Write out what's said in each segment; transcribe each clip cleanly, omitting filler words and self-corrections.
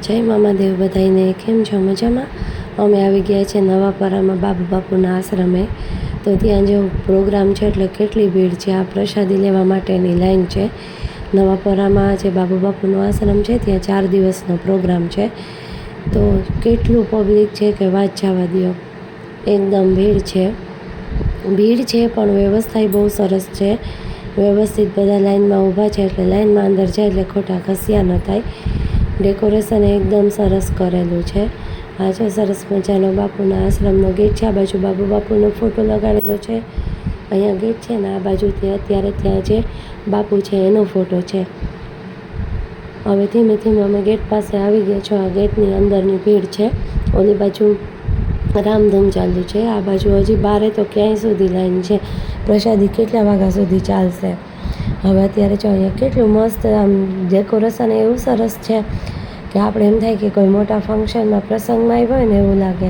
જય મામાદેવ બધાઈને, કેમ છો? મજામાં? અમે આવી ગયા છે નવાપરામાં બાબુ બાપુના આશ્રમે. તો ત્યાં જો પ્રોગ્રામ છે એટલે કેટલી ભીડ છે. આ પ્રસાદી લેવા માટેની લાઈન છે. નવાપરામાં જે બાબુ બાપુનો આશ્રમ છે ત્યાં 4 દિવસનો પ્રોગ્રામ છે. તો કેટલું પબ્લિક છે કે વાત જવા દો. એકદમ ભીડ છે પણ વ્યવસ્થા બહુ સરસ છે. વ્યવસ્થિત બધા લાઈનમાં ઊભા છે એટલે લાઈનમાં અંદર જાય એટલે ખોટા ઘસ્યા ન થાય. ડેકોરેશન એકદમ સરસ કરેલું છે. આ જો સરસ મજાનો બાપુના આશ્રમનો ગેટ છે. આ બાજુ બાબુ બાપુનો ફોટો લગાડેલો છે. અહીંયા ગેટ છે ને આ બાજુથી અત્યારે ત્યાં જે બાપુ છે એનો ફોટો છે. હવે ધીમે ધીમે અમે ગેટ પાસે આવી ગયા છો. આ ગેટની અંદરની ભીડ છે. ઓલી બાજુ રામધૂન ચાલુ છે. આ બાજુ હજી બારે તો ક્યાંય સુધી લાઈન છે. પ્રસાદી કેટલા વાગ્યા સુધી ચાલશે. હવે અત્યારે જો અહીંયા કેટલું મસ્ત આમ ડેકોરેશન એવું સરસ છે કે આપણે એમ થાય કે કોઈ મોટા ફંક્શનમાં પ્રસંગમાં આવ્યો હોય ને એવું લાગે.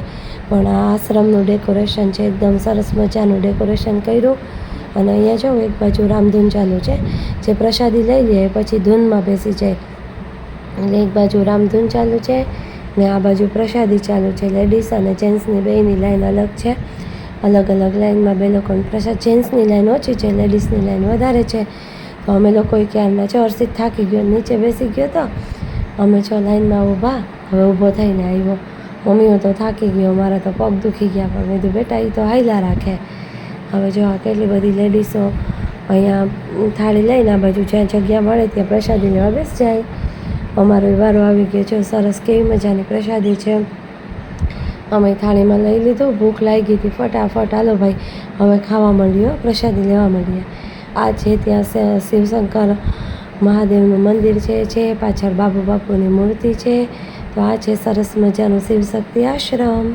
પણ આ આશ્રમનું ડેકોરેશન છે એકદમ સરસ મજાનું ડેકોરેશન કર્યું. અને અહીંયા જો એક બાજુ રામધૂન ચાલુ છે. જે પ્રસાદી લઈ લે પછી ધૂનમાં બેસી જાય. એટલે એક બાજુ રામધૂન ચાલુ છે ને આ બાજુ પ્રસાદી ચાલુ છે. લેડીઝ અને જેન્ટ્સની બેયની લાઈન અલગ છે. અલગ અલગ લાઈનમાં બે લોકોની પ્રસાદ. જેન્ટ્સની લાઈન ઓછી છે, લેડીઝની લાઈન વધારે છે. તો અમે લોકોએ ક્યારના જો હર્ષિત થાકી ગયો નીચે બેસી ગયો તો અમે જો લાઈનમાં ઊભા. હવે ઊભો થઈને આવ્યો. મમ્મી હું તો થાકી ગયો, મારા તો પગ દુખી ગયા. પણ મેં કીધું બેટા એ તો હાયલા રાખે. હવે જો આ કેટલી બધી લેડીઝો અહીંયા થાળી લઈને આ બાજુ જ્યાં જગ્યા મળે ત્યાં પ્રસાદી લેવા બેસી જાય. અમારો વારો આવી ગયો છે. સરસ કેવી મજાની પ્રસાદી છે. અમે થાળીમાં લઈ લીધું. ભૂખ લાગી હતી ફટાફટ હાલો ભાઈ હવે ખાવા માંડ્યો, પ્રસાદી લેવા માંડીએ. આ છે ત્યાં શિવશંકર મહાદેવનું મંદિર છે. પાછળ બાબુ બાપુની મૂર્તિ છે. તો આ છે સરસ મજાનો શિવશક્તિ આશ્રમ.